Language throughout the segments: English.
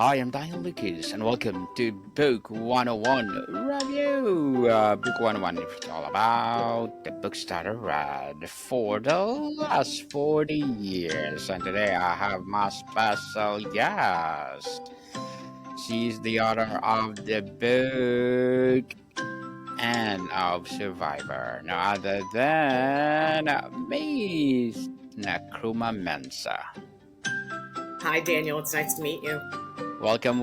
Hi, I'm Daniel Lucas, and welcome to Book 101 Review. Book 101 is all about the books that I read for the last 40 years. And today I have my special guest. She's the author of the book and of Survivor, no other than Miss Nakruma Mensa. Hi, Daniel. It's nice to meet you. Welcome,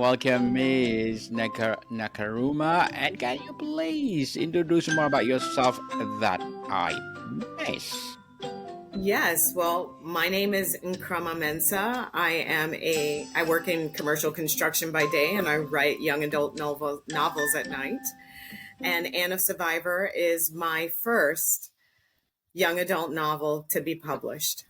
Miss Nakaruma. And can you please introduce more about yourself that I miss? Yes, well, my name is Nkrumah Mensah. I work in commercial construction by day and I write young adult novels at night. And Anne of Survivor is my first young adult novel to be published.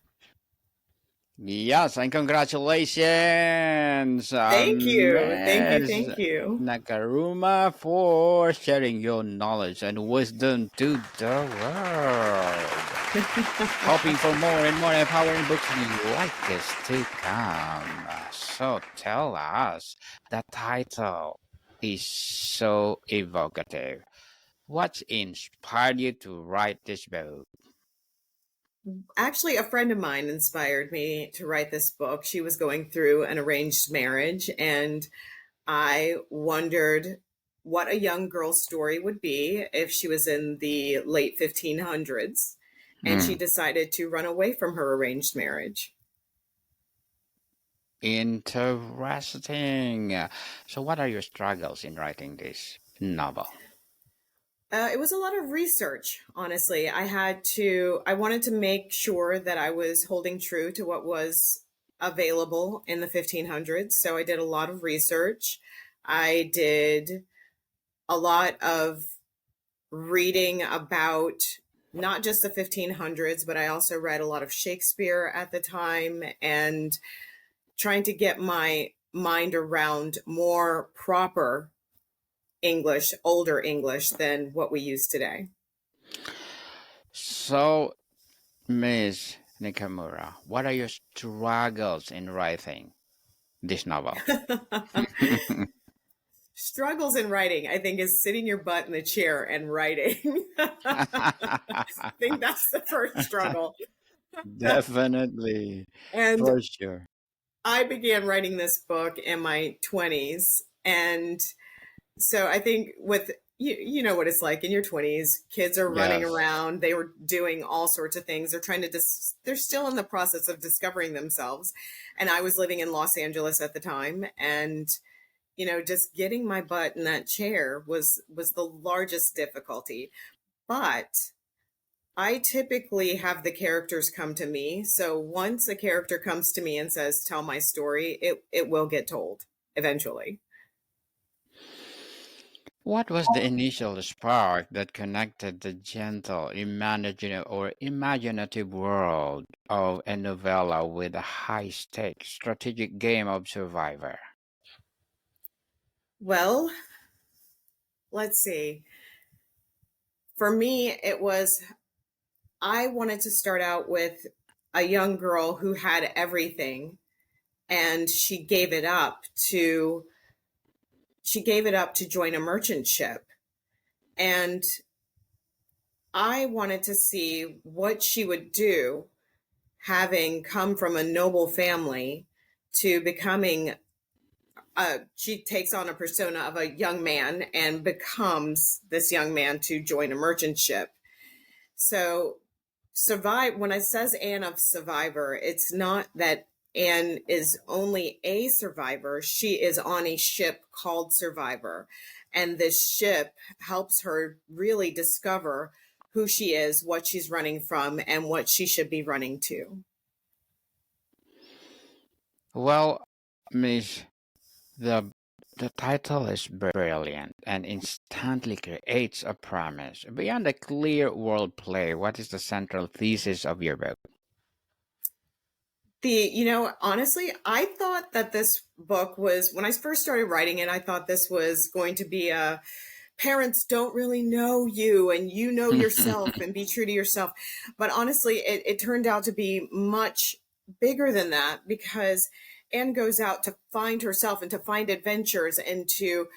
Yes, and congratulations, Thank you. Miss Thank you. Nakaruma, for sharing your knowledge and wisdom to the world. Hoping for more and more empowering books like this to come. So tell us, the title is so evocative. What inspired you to write this book? Actually, a friend of mine inspired me to write this book. She was going through an arranged marriage, and I wondered what a young girl's story would be if she was in the late 1500s and she decided to run away from her arranged marriage. Interesting. So, what are your struggles in writing this novel? It was a lot of research, honestly. I wanted to make sure that I was holding true to what was available in the 1500s. So I did a lot of research. I did a lot of reading about not just the 1500s, but I also read a lot of Shakespeare at the time and trying to get my mind around more proper English, older English than what we use today. So, Miss Nakamura, what are your struggles in writing this novel? Struggles in writing, I think, is sitting your butt in the chair and writing. I think that's the first struggle. Definitely, And for sure. I began writing this book in my 20s. And so I think with, you know what it's like in your 20s, kids are running Yes. around, they were doing all sorts of things. They're trying to, they're still in the process of discovering themselves. And I was living in Los Angeles at the time. And just getting my butt in that chair was the largest difficulty. But I typically have the characters come to me. So once a character comes to me and says, tell my story, it will get told eventually. What was the initial spark that connected the gentle, imaginative world of a novella with a high-stakes strategic game of Survivor? Well, let's see. For me, I wanted to start out with a young girl who had everything and she gave it up to join a merchant ship. And I wanted to see what she would do, having come from a noble family to becoming she takes on a persona of a young man and becomes this young man to join a merchant ship. So when it says Anne of Survivor, it's not that Anne is only a survivor. She is on a ship called Survivor. And this ship helps her really discover who she is, what she's running from, and what she should be running to. Well, Miss, the the title is brilliant and instantly creates a premise. Beyond the clear world play, what is the central thesis of your book? Honestly, I thought that this book was, when I first started writing it, I thought this was going to be parents don't really know you and you know yourself and be true to yourself. But honestly, it turned out to be much bigger than that because Anne goes out to find herself and to find adventures and to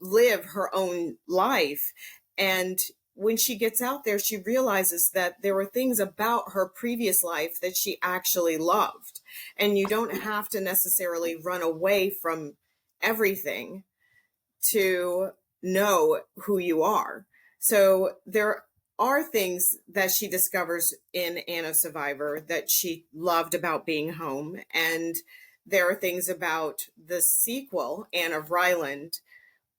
live her own life. And when she gets out there, she realizes that there were things about her previous life that she actually loved. And you don't have to necessarily run away from everything to know who you are. So there are things that she discovers in Anne of Survivor that she loved about being home. And there are things about the sequel, Anne of Ryland,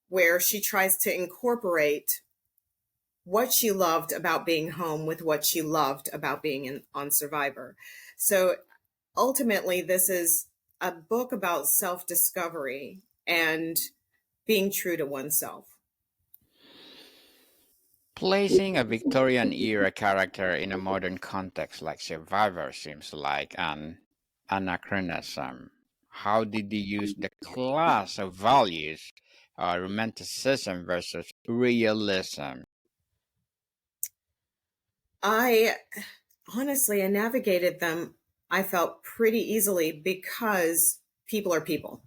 where she tries to incorporate what she loved about being home with what she loved about being on Survivor. So ultimately, this is a book about self-discovery and being true to oneself. Placing a Victorian era character in a modern context like Survivor seems like an anachronism. How did you use the class of values, romanticism versus realism? I honestly, I navigated them, I felt pretty easily because people are people.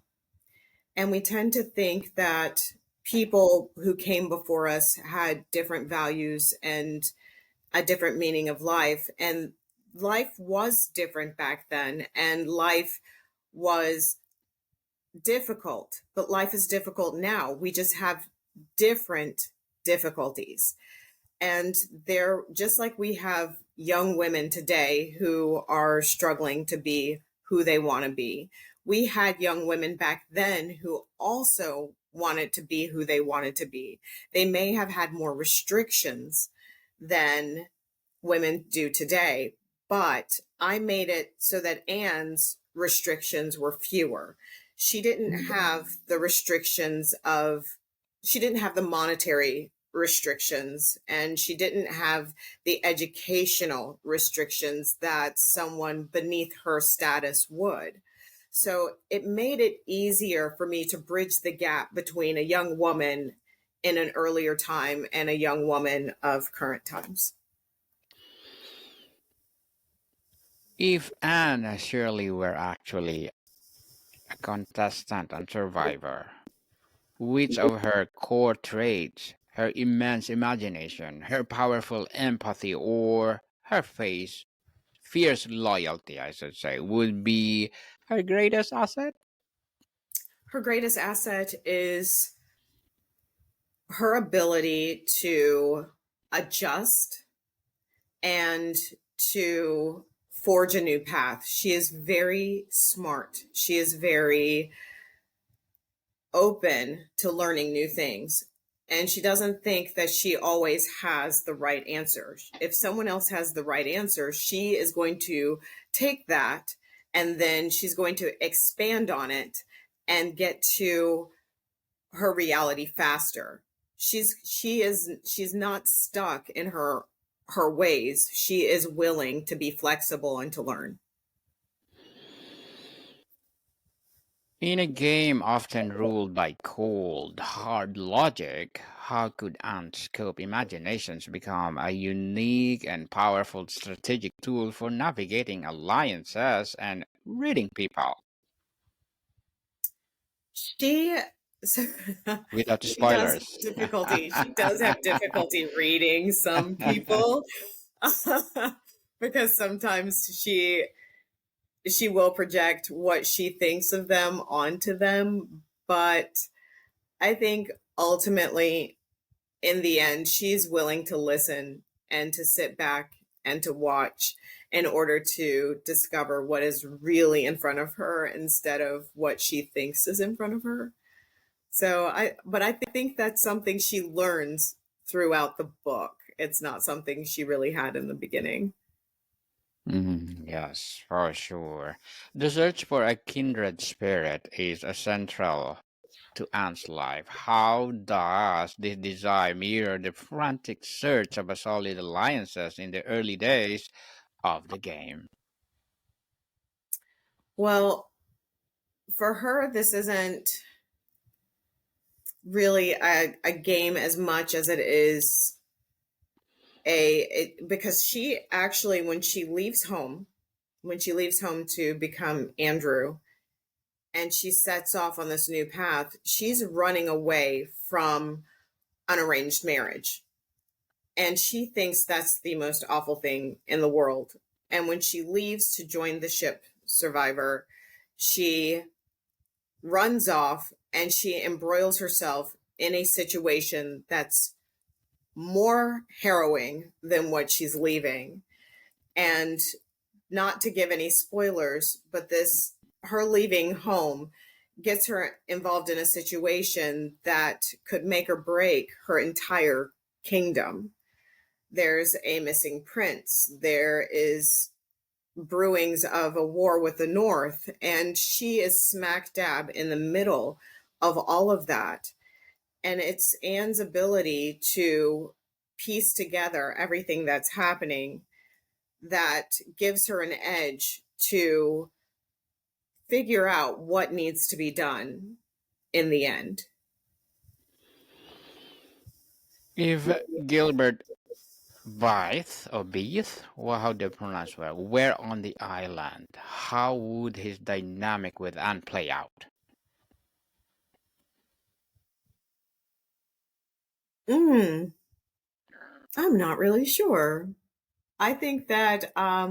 And we tend to think that people who came before us had different values and a different meaning of life. And life was different back then, and life was difficult, but life is difficult now. We just have different difficulties. And they're just like we have young women today who are struggling to be who they want to be. We had young women back then who also wanted to be who they wanted to be. They may have had more restrictions than women do today, but I made it so that Anne's restrictions were fewer. She didn't have the restrictions of, she didn't have the monetary restrictions, and she didn't have the educational restrictions that someone beneath her status would. So it made it easier for me to bridge the gap between a young woman in an earlier time and a young woman of current times. If Anne Shirley were actually a contestant on Survivor, which of her core traits, her immense imagination, her powerful empathy, or her fierce loyalty, I should say, would be her greatest asset? Her greatest asset is her ability to adjust and to forge a new path. She is very smart. She is very open to learning new things. And she doesn't think that she always has the right answer. If someone else has the right answer, she is going to take that and then she's going to expand on it and get to her reality faster. She's not stuck in her ways. She is willing to be flexible and to learn. In a game often ruled by cold, hard logic, how could unscope imaginations become a unique and powerful strategic tool for navigating alliances and reading people? She so, Without she does spoilers. difficulty. She does have difficulty reading some people because sometimes she will project what she thinks of them onto them, but I think ultimately in the end she's willing to listen and to sit back and to watch in order to discover what is really in front of her instead of what she thinks is in front of her. But I think that's something she learns throughout the book. It's not something she really had in the beginning. Yes, for sure. The search for a kindred spirit is essential to Anne's life. How does this desire mirror the frantic search of a solid alliances in the early days of the game? Well, for her, this isn't really a game as much as it is because she actually, when she leaves home to become Andrew, and she sets off on this new path. She's running away from an arranged marriage. And she thinks that's the most awful thing in the world. And when she leaves to join the ship Survivor, she runs off and she embroils herself in a situation that's more harrowing than what she's leaving. And not to give any spoilers, but her leaving home gets her involved in a situation that could make or break her entire kingdom. There's a missing prince. There is brewings of a war with the North, and she is smack dab in the middle of all of that. And it's Anne's ability to piece together everything that's happening that gives her an edge to figure out what needs to be done in the end. If Gilbert Blythe or Beath, well, how do you pronounce that? Were on the island, how would his dynamic with Anne play out? I'm not really sure. I think that I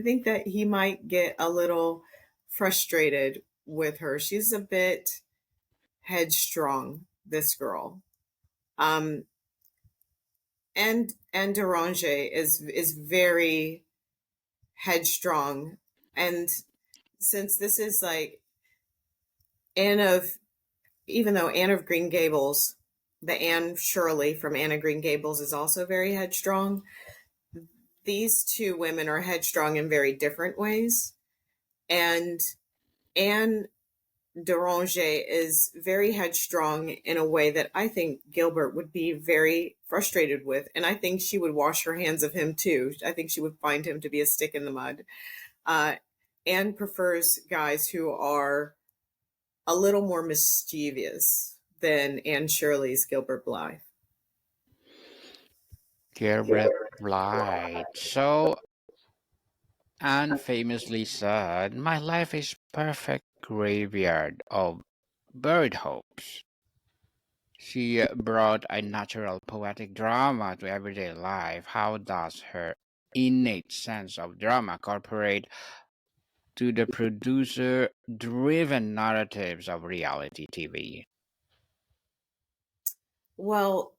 think that he might get a little frustrated with her. She's a bit headstrong, this girl. Um, and Deranger is very headstrong. And since this is like even though Anne of Green Gables, the Anne Shirley from Anne of Green Gables is also very headstrong. These two women are headstrong in very different ways. And Anne Deranger is very headstrong in a way that I think Gilbert would be very frustrated with. And I think she would wash her hands of him too. I think she would find him to be a stick in the mud. Anne prefers guys who are a little more mischievous than Anne Shirley's Gilbert Blythe. Gilbert Blythe. So Anne famously said, "My life is perfect graveyard of bird hopes." She brought a natural poetic drama to everyday life. How does her innate sense of drama incorporate to the producer driven narratives of reality TV? Well,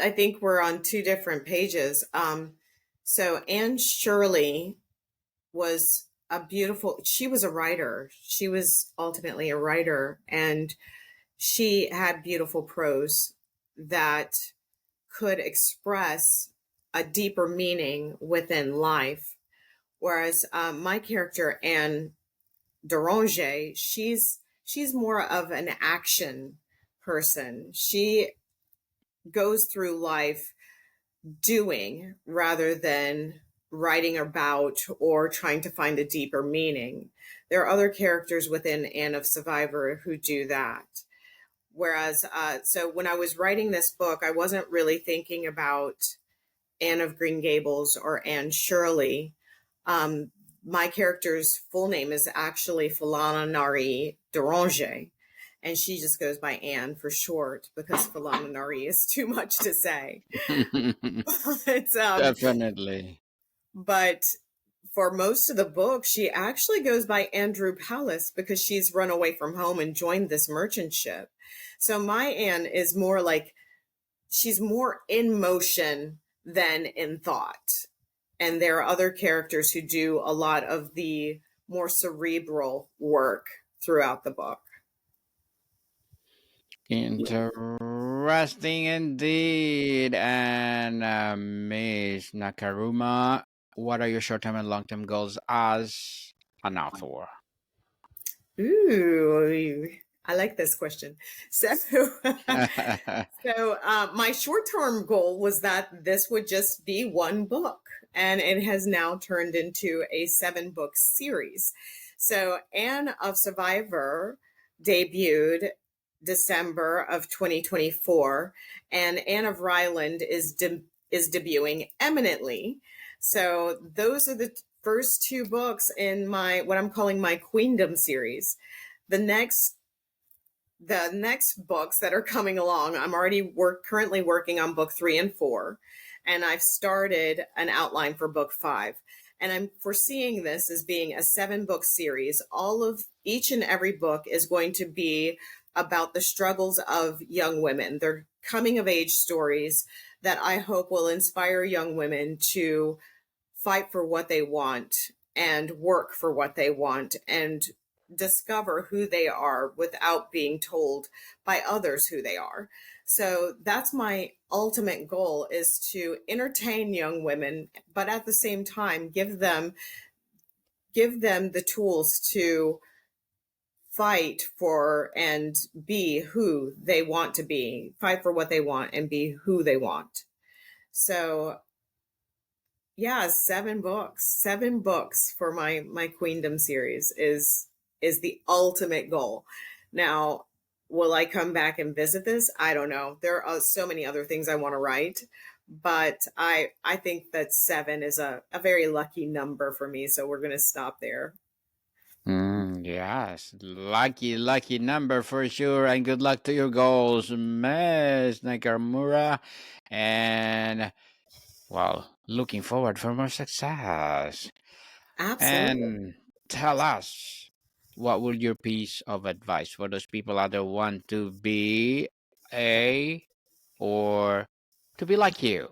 I think we're on two different pages. So Anne Shirley was she was a writer. She was ultimately a writer, and she had beautiful prose that could express a deeper meaning within life. Whereas my character, Anne Deranger, she's more of an action person. She goes through life doing rather than writing about or trying to find a deeper meaning. There are other characters within Anne of Survivor who do that. Whereas, so when I was writing this book, I wasn't really thinking about Anne of Green Gables or Anne Shirley. My character's full name is actually Falananari Deranger, and she just goes by Anne for short because Falananari is too much to say. Definitely. But for most of the book, she actually goes by Andrew Palace because she's run away from home and joined this merchant ship. So my Anne is more like she's more in motion than in thought. And there are other characters who do a lot of the more cerebral work throughout the book. Interesting indeed. And Miss Nakaruma, what are your short-term and long-term goals as an author? Ooh, I like this question. So, my short-term goal was that this would just be one book, and it has now turned into a 7-book series. So, Anne of Survivor debuted December of 2024, and Anne of Ryland is debuting eminently. So those are the first two books in my what I'm calling my Queendom series. The next books that are coming along, I'm already currently working on book 3 and 4, and I've started an outline for book 5. And I'm foreseeing this as being a 7-book series. All of each and every book is going to be about the struggles of young women. They're coming of age stories that I hope will inspire young women to fight for what they want and work for what they want and discover who they are without being told by others who they are. So that's my ultimate goal, is to entertain young women, but at the same time give them the tools to fight for and be who they want to be, fight for what they want and be who they want. So yeah, 7 books for my Queendom series is the ultimate goal. Now, will I come back and visit this? I don't know. There are so many other things I want to write, but I think that 7 is a very lucky number for me, so we're going to stop there. Yes, lucky number for sure, and good luck to your goals, Miss Nakamura. And well, looking forward for more success. Absolutely. And tell us, what would your piece of advice for those people out there want to be a or to be like you?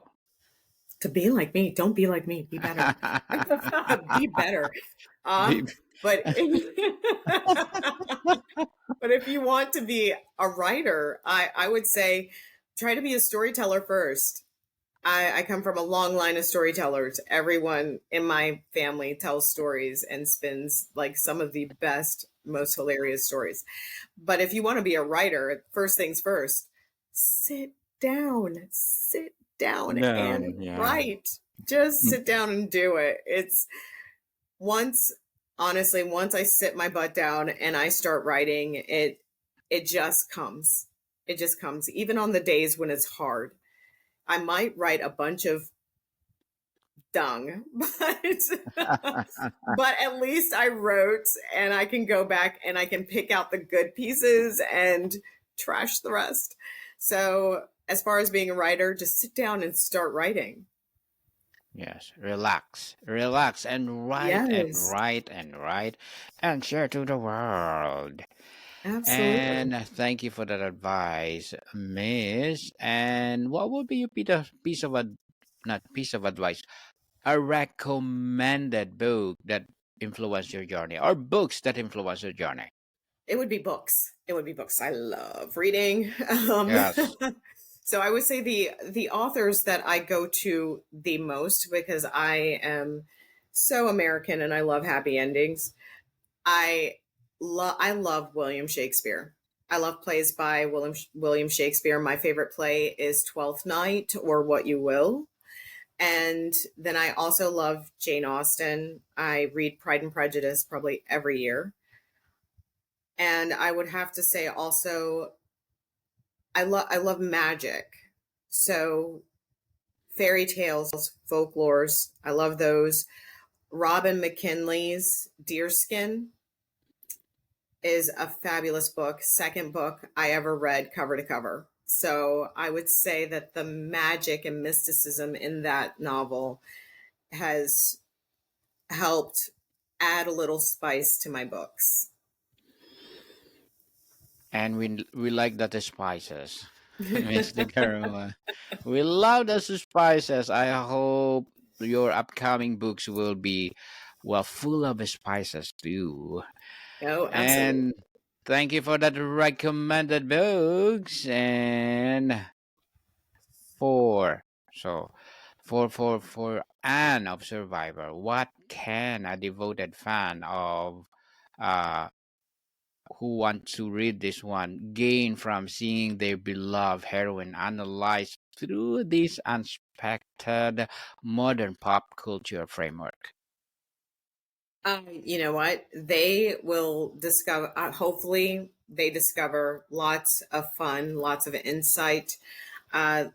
To be like me, don't be like me, be better. Be better. Be- But but if you want to be a writer, I would say try to be a storyteller first. I come from a long line of storytellers. Everyone in my family tells stories and spins like some of the best, most hilarious stories. But if you want to be a writer, first things first, sit down no, and yeah. write. Just sit down and do it. It's once honestly, once I sit my butt down and I start writing, it just comes. It just comes. Even on the days when it's hard. I might write a bunch of dung, but at least I wrote, and I can go back and I can pick out the good pieces and trash the rest. So as far as being a writer, just sit down and start writing. Yes, relax, and write and Yes, write and write and share to the world. absolutely. And thank you for that advice, Miss. And what would be a piece of not piece of advice, a recommended book that influenced your journey, or books that influenced your journey? It would be books. It would be books. I love reading. Um, Yes. so I would say the authors that I go to the most, because I am so American and I love happy endings. I love William Shakespeare. I love plays by William Shakespeare. My favorite play is Twelfth Night, or What You Will. And then I also love Jane Austen. I read Pride and Prejudice probably every year. And I would have to say also I love magic. So fairy tales, folklores, I love those. Robin McKinley's Deerskin is a fabulous book. Second book I ever read cover to cover. So I would say that the magic and mysticism in that novel has helped add a little spice to my books. And we like that the spices, Mr. Karuma. We love the spices. I hope your upcoming books will be well full of spices too. Oh, absolutely. And thank you for that recommended books. And for so for Anne of Survivor, what can a devoted fan of uh who want to read this one gain from seeing their beloved heroine analyzed through this unexpected modern pop culture framework? You know what? They will discover, hopefully, they discover lots of fun, lots of insight. Uh,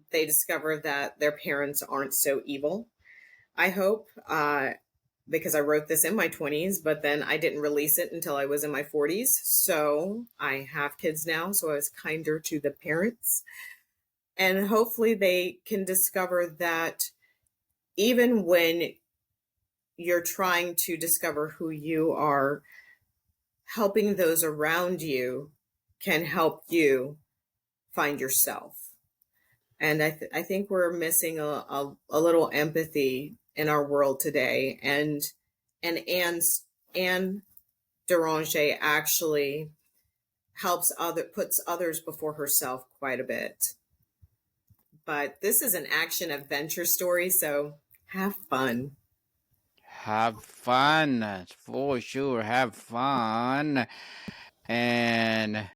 they discover that their parents aren't so evil. I hope. because I wrote this in my 20s, but then I didn't release it until I was in my 40s. So I have kids now, so I was kinder to the parents. And hopefully they can discover that even when you're trying to discover who you are, helping those around you can help you find yourself. And I think we're missing a little empathy in our world today. And Anne Deranger actually puts others before herself quite a bit. But this is an action adventure story, so have fun. Have fun, for sure. Have fun. And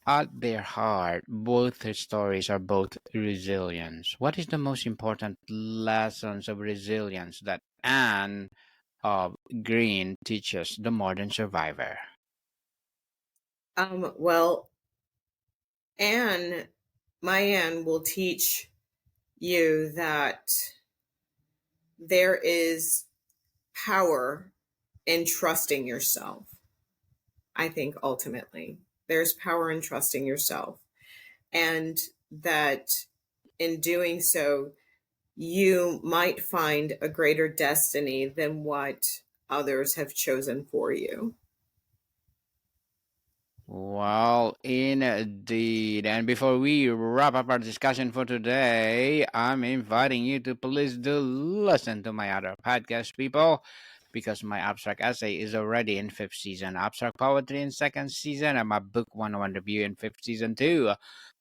at their heart, both their stories are both resilience. What is the most important lessons of resilience that Anne of Green teaches the modern survivor? Well, my Anne will teach you that there is power in trusting yourself. I think ultimately there's power in trusting yourself, and that in doing so, you might find a greater destiny than what others have chosen for you. Well, indeed. And before we wrap up our discussion for today, I'm inviting you to please do listen to my other podcast, people, because my abstract essay is already in fifth season, abstract poetry in second season, and my book 101 review in fifth season too,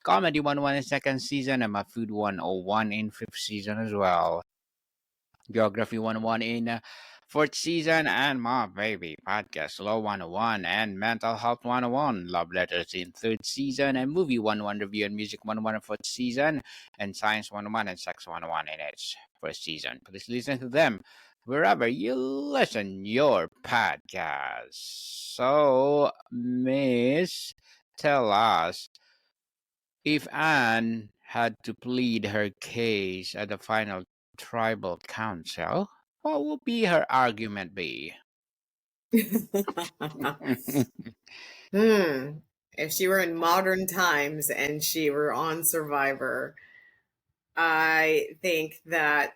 comedy 101 in second season, and my food 101 in fifth season as well. Geography 101 in fourth season, and my baby podcast Law 101 and Mental Health 101, Love Letters in third season, and Movie 101 Review and Music 101 in fourth season, and Science 101 and Sex 101 in its first season. Please listen to them wherever you listen your podcast. So, Miss, tell us, if Anne had to plead her case at the final tribal council, what would be her argument be? If she were in modern times and she were on Survivor, I think that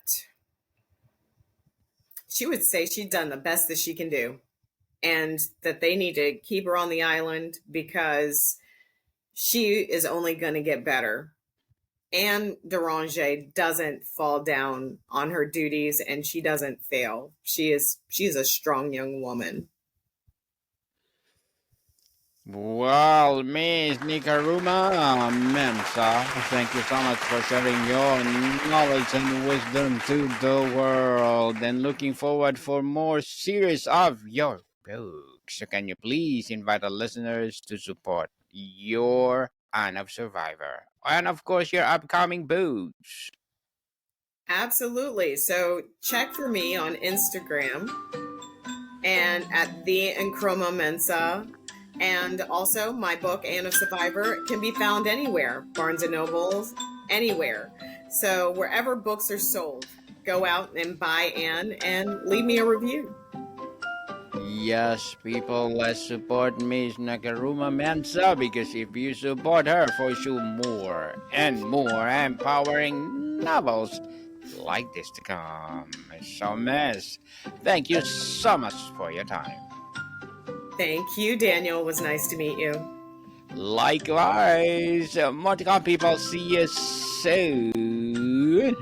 she would say she'd done the best that she can do, and that they need to keep her on the island because she is only going to get better. Anne Deranger doesn't fall down on her duties, and she doesn't fail. She's a strong young woman. Well, Miss Nikaruma Mensa, thank you so much for sharing your knowledge and wisdom to the world, and looking forward for more series of your books. So can you please invite the listeners to support your Anne of Survivor and of course your upcoming books? Absolutely. So check for me on Instagram and at the Enchroma Mensa. And also my book, Anne of Survivor, can be found anywhere, Barnes and Nobles, anywhere. So wherever books are sold, go out and buy Anne and leave me a review. Yes, people, let's support Miss Nakaruma Mensa, because if you support her, for sure more and more empowering novels like this to come. So, Miss, thank you so much for your time. Thank you, Daniel. It was nice to meet you. Likewise, more to come, people. See you soon.